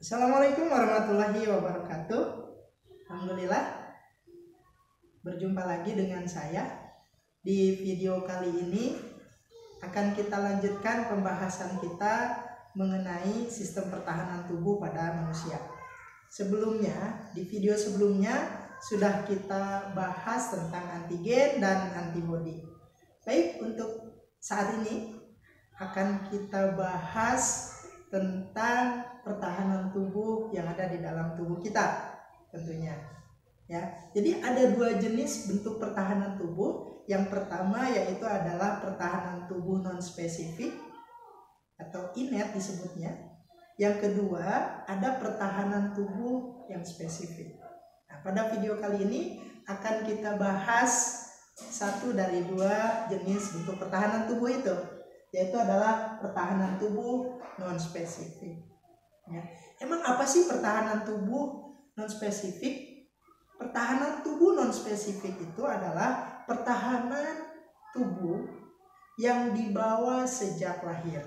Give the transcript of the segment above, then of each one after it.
Assalamualaikum warahmatullahi wabarakatuh. Alhamdulillah, berjumpa lagi dengan saya. Di video kali ini akan kita lanjutkan pembahasan kita mengenai sistem pertahanan tubuh pada manusia. Sebelumnya, di video sebelumnya sudah kita bahas tentang antigen dan antibodi. Baik, untuk saat ini akan kita bahas tentang pertahanan tubuh yang ada di dalam tubuh kita tentunya ya. Jadi ada dua jenis bentuk pertahanan tubuh. Yang pertama yaitu adalah pertahanan tubuh non spesifik atau innate disebutnya. Yang kedua ada pertahanan tubuh yang spesifik. Nah, pada video kali ini akan kita bahas satu dari dua jenis bentuk pertahanan tubuh itu, yaitu adalah pertahanan tubuh non spesifik. Ya. Emang apa sih pertahanan tubuh non spesifik? Pertahanan tubuh non spesifik itu adalah pertahanan tubuh yang dibawa sejak lahir.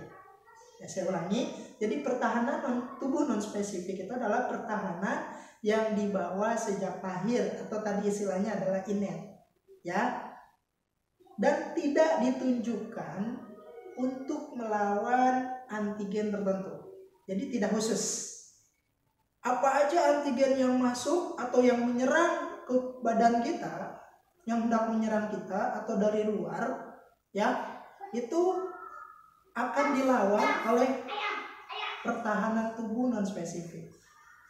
Ya, saya ulangi. Jadi pertahanan tubuh non spesifik itu adalah pertahanan yang dibawa sejak lahir, atau tadi istilahnya adalah innate. Ya. Dan tidak ditunjukkan untuk melawan antigen tertentu. Jadi tidak khusus. Apa aja antigen yang masuk atau yang menyerang ke badan kita, yang hendak menyerang kita atau dari luar, ya, itu akan dilawan oleh pertahanan tubuh non spesifik.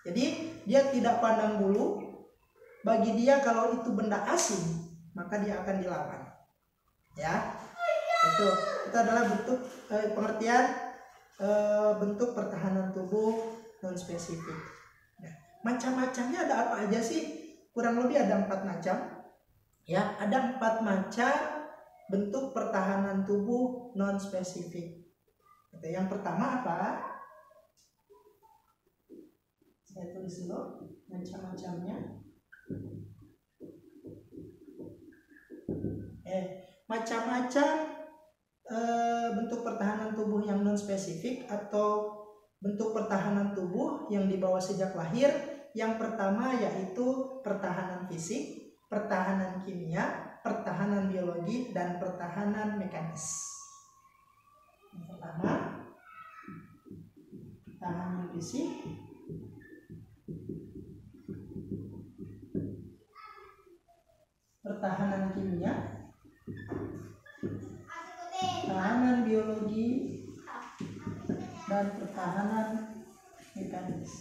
Jadi dia tidak pandang bulu. Bagi dia kalau itu benda asing, maka dia akan dilawan. Ya. Itu adalah bentuk pengertian bentuk pertahanan tubuh non spesifik. Nah, macam-macamnya ada apa aja sih? Kurang lebih ada 4 macam. Ya, ada 4 macam bentuk pertahanan tubuh non spesifik. Oke, yang pertama apa? Saya tulis dulu macam-macamnya. Macam-macam bentuk pertahanan tubuh yang non spesifik atau bentuk pertahanan tubuh yang dibawa sejak lahir. Yang pertama yaitu pertahanan fisik, pertahanan kimia, pertahanan biologi, dan pertahanan mekanis. Yang pertama, pertahanan fisik, pertahanan kimia, pertahanan biologi, dan pertahanan mekanis.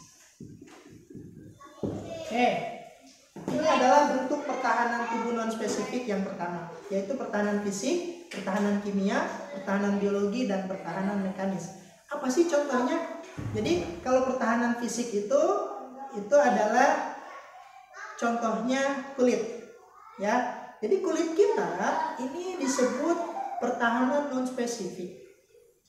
Ini adalah bentuk pertahanan tubuh non spesifik yang pertama, yaitu pertahanan fisik, pertahanan kimia, pertahanan biologi, dan pertahanan mekanis. Apa sih contohnya? Jadi kalau pertahanan fisik itu adalah contohnya kulit, ya. Jadi kulit kita ini disebut pertahanan non spesifik.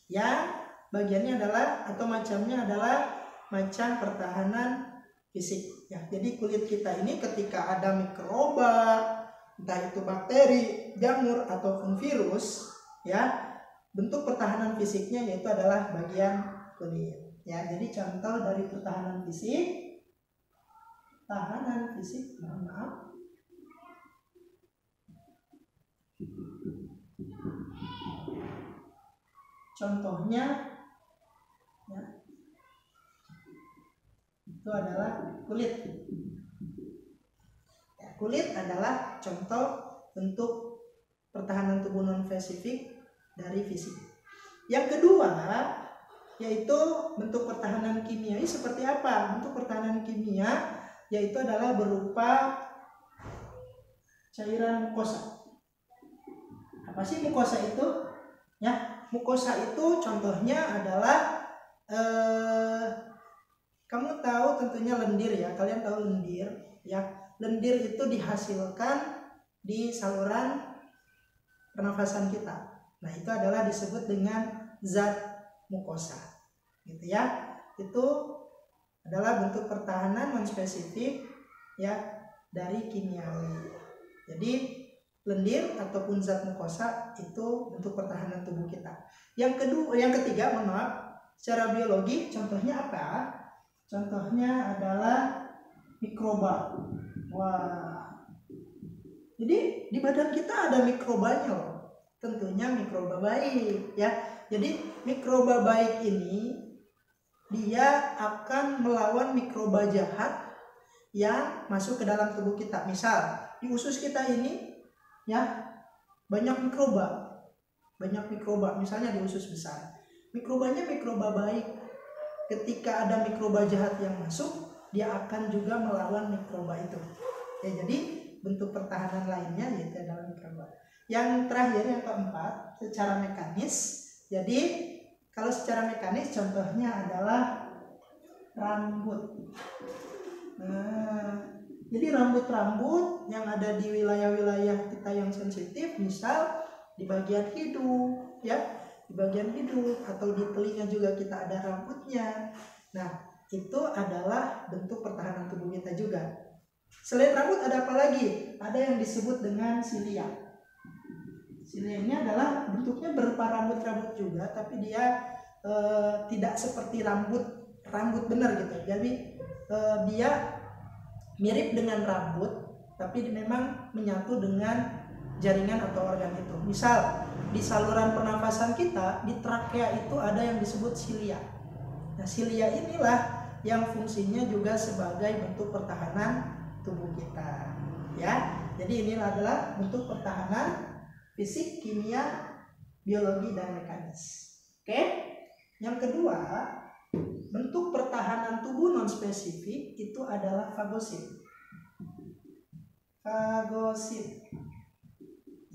Ya, bagiannya adalah atau macamnya adalah macam pertahanan fisik. Ya, jadi kulit kita ini ketika ada mikroba, entah itu bakteri, jamur ataupun virus, ya, bentuk pertahanan fisiknya yaitu adalah bagian kulit. Ya, jadi contoh dari pertahanan fisik, contohnya ya, itu adalah kulit. Ya, kulit adalah contoh bentuk pertahanan tubuh non spesifik dari fisik. Yang kedua yaitu bentuk pertahanan kimia. Ini seperti apa? Bentuk pertahanan kimia yaitu adalah berupa cairan mukosa. Apa sih mukosa itu? Ya, mukosa itu contohnya adalah kamu tahu tentunya lendir ya, kalian tahu lendir ya. Lendir itu dihasilkan di saluran pernafasan kita. Nah, itu adalah disebut dengan zat mukosa. Gitu ya. Itu adalah bentuk pertahanan non spesifik ya dari kimiawi. Jadi lendir ataupun zat mukosa itu bentuk pertahanan tubuh kita. Yang ketiga, secara biologi contohnya apa? Contohnya adalah mikroba. Wah, jadi di badan kita ada mikrobanya loh. Tentunya mikroba baik ya. Jadi mikroba baik ini dia akan melawan mikroba jahat yang masuk ke dalam tubuh kita. Misal di usus kita ini ya banyak mikroba. Misalnya di usus besar. Mikrobanya mikroba baik. Ketika ada mikroba jahat yang masuk, dia akan juga melawan mikroba itu. Ya, jadi bentuk pertahanan lainnya yaitu adalah mikroba. Yang terakhir, yang keempat, secara mekanis. Jadi kalau secara mekanis contohnya adalah rambut. Nah, jadi rambut-rambut yang ada di wilayah-wilayah kita yang sensitif, misal di bagian hidung, ya, di bagian hidung atau di telinga juga kita ada rambutnya. Nah, itu adalah bentuk pertahanan tubuh kita juga. Selain rambut ada apa lagi? Ada yang disebut dengan silia. Silia ini adalah bentuknya berupa rambut-rambut juga, tapi dia tidak seperti rambut benar gitu. Jadi dia mirip dengan rambut, tapi memang menyatu dengan jaringan atau organ itu. Misal di saluran pernafasan kita, di trakea itu ada yang disebut silia. Nah, silia inilah yang fungsinya juga sebagai bentuk pertahanan tubuh kita, ya. Jadi inilah adalah bentuk pertahanan fisik, kimia, biologi, dan mekanis. Oke. Yang kedua, bentuk pertahanan tubuh non-spesifik itu adalah fagosit.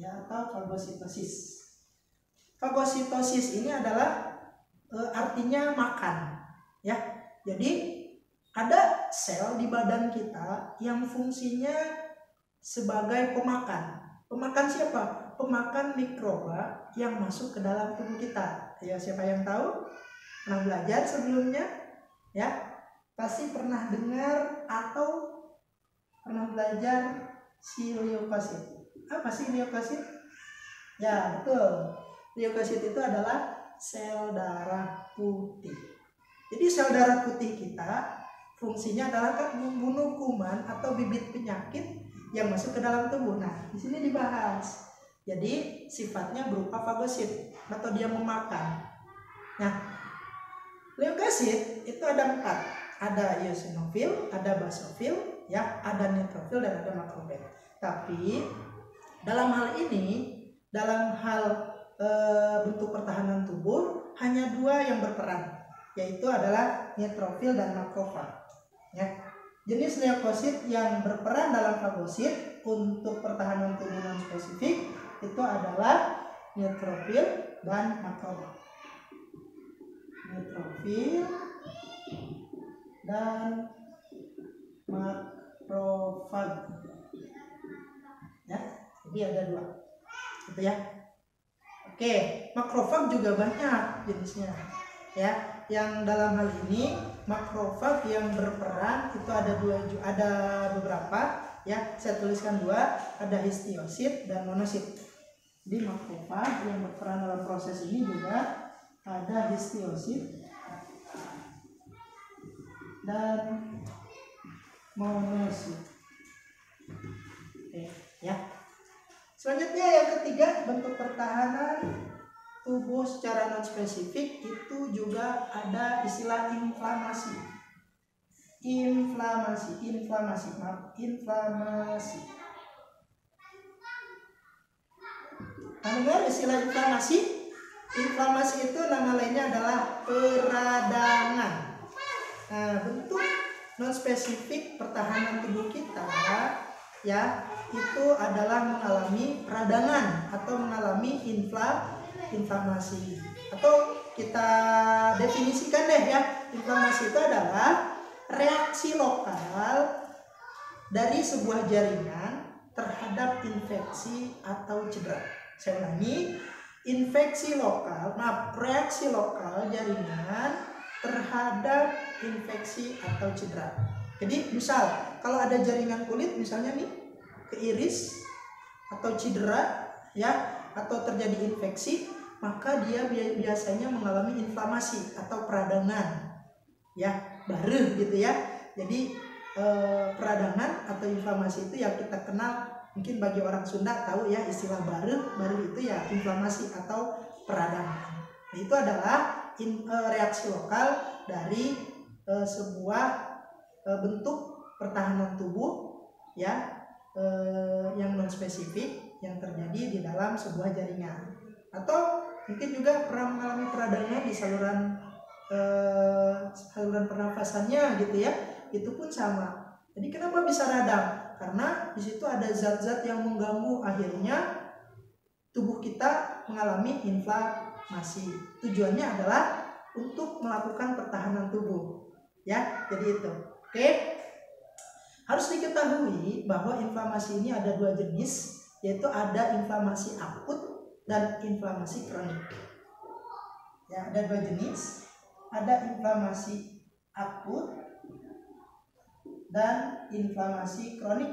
Ya, atau fagositosis. Fagositosis ini adalah artinya makan, ya. Jadi ada sel di badan kita yang fungsinya sebagai pemakan. Pemakan siapa? Pemakan mikroba yang masuk ke dalam tubuh kita. Ya, siapa yang tahu? Pernah belajar sebelumnya? Ya, pasti pernah dengar atau pernah belajar si leukosit. Apa sih leukosit? Ya, betul. Leukosit itu adalah sel darah putih. Jadi sel darah putih kita fungsinya adalah membunuh kuman atau bibit penyakit yang masuk ke dalam tubuh. Nah, di sini dibahas. Jadi sifatnya berupa fagosit atau dia memakan. Nah, leukosit itu ada 4. Ada eosinofil, ada basofil, ya, ada neutrofil, dan ada makrofag. Tapi dalam hal ini, dalam hal bentuk pertahanan tubuh, hanya 2 yang berperan, yaitu adalah neutrofil dan makrofag. Ya. Jenis leukosit yang berperan dalam fagosit untuk pertahanan tubuh non spesifik itu adalah neutrofil dan makrofag. Neutrofil dan makrofag. Ya, jadi ada 2. Gitu ya. Oke, makrofag juga banyak jenisnya. Ya, yang dalam hal ini makrofag yang berperan itu ada beberapa, ya. Saya tuliskan 2, ada histiosit dan monosit. Jadi makrofag yang berperan dalam proses ini juga ada histiosit dan monosit. Oke, ya. Selanjutnya yang ketiga, bentuk pertahanan tubuh secara non spesifik itu juga ada istilah inflamasi. Inflamasi. Dengar istilah inflamasi? Inflamasi itu nama lainnya adalah peradangan. Nah, bentuk non spesifik pertahanan tubuh kita, ya, itu adalah mengalami peradangan atau mengalami inflamasi. Atau kita definisikan deh, ya, inflamasi itu adalah reaksi lokal dari sebuah jaringan terhadap infeksi atau cedera. Saya ulangi, reaksi lokal jaringan terhadap infeksi atau cedera. Jadi misal kalau ada jaringan kulit misalnya nih keiris atau cedera, ya, atau terjadi infeksi, maka dia biasanya mengalami inflamasi atau peradangan, ya, baru gitu ya. Jadi peradangan atau inflamasi itu ya kita kenal, mungkin bagi orang Sunda tahu ya istilah baru itu ya inflamasi atau peradangan. Nah, itu adalah reaksi lokal dari sebuah bentuk pertahanan tubuh ya, yang non spesifik yang terjadi di dalam sebuah jaringan, atau mungkin juga pernah mengalami peradangan di saluran pernafasannya gitu ya, itu pun sama. Jadi kenapa bisa radang? Karena di situ ada zat-zat yang mengganggu, akhirnya tubuh kita mengalami inflamasi. Tujuannya adalah untuk melakukan pertahanan tubuh ya, jadi itu. Oke, harus diketahui bahwa inflamasi ini ada dua jenis, yaitu ada inflamasi akut dan inflamasi kronik ya. Ada dua jenis, ada inflamasi akut dan inflamasi kronik.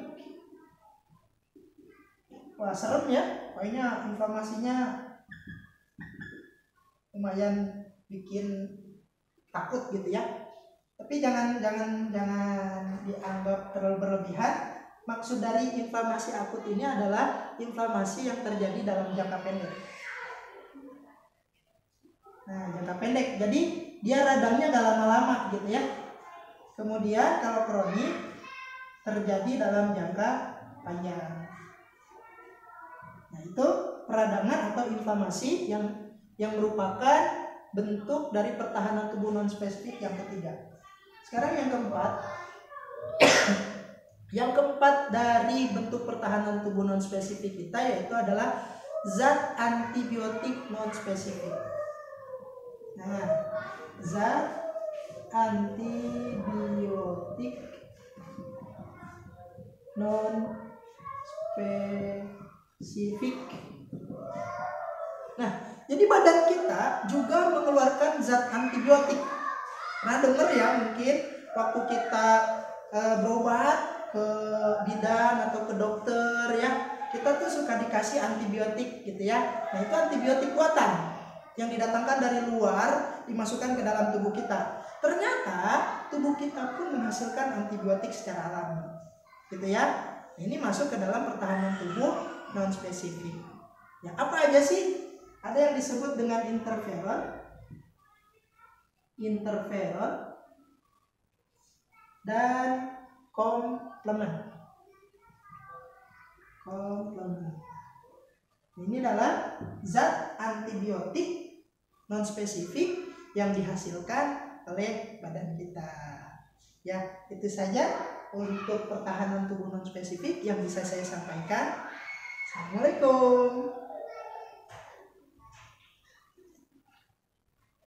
Wah, serem ya, pokoknya inflamasinya lumayan bikin takut gitu ya. Tapi jangan dianggap terlalu berlebihan. Maksud dari inflamasi akut ini adalah inflamasi yang terjadi dalam jangka pendek. Nah, jangka pendek, jadi dia radangnya gak lama-lama gitu ya. Kemudian kalau kronik terjadi dalam jangka panjang. Nah, itu peradangan atau inflamasi yang merupakan bentuk dari pertahanan tubuh non spesifik yang ketiga. Sekarang yang keempat. Yang keempat dari bentuk pertahanan tubuh non spesifik kita yaitu adalah zat antibiotik non spesifik. Nah, zat antibiotik non spesifik. Nah, jadi badan kita juga mengeluarkan zat antibiotik. Pernah dengar ya mungkin waktu kita berobat ke bidan atau ke dokter ya, kita tuh suka dikasih antibiotik gitu ya. Nah, itu antibiotik buatan yang didatangkan dari luar, dimasukkan ke dalam tubuh kita. Ternyata tubuh kita pun menghasilkan antibiotik secara alami gitu ya. Ini masuk ke dalam pertahanan tubuh non spesifik ya. Apa aja sih? Ada yang disebut dengan interferon dan komplement. Ini adalah zat antibiotik non spesifik yang dihasilkan oleh badan kita. Ya, itu saja untuk pertahanan tubuh non spesifik yang bisa saya sampaikan. Assalamualaikum.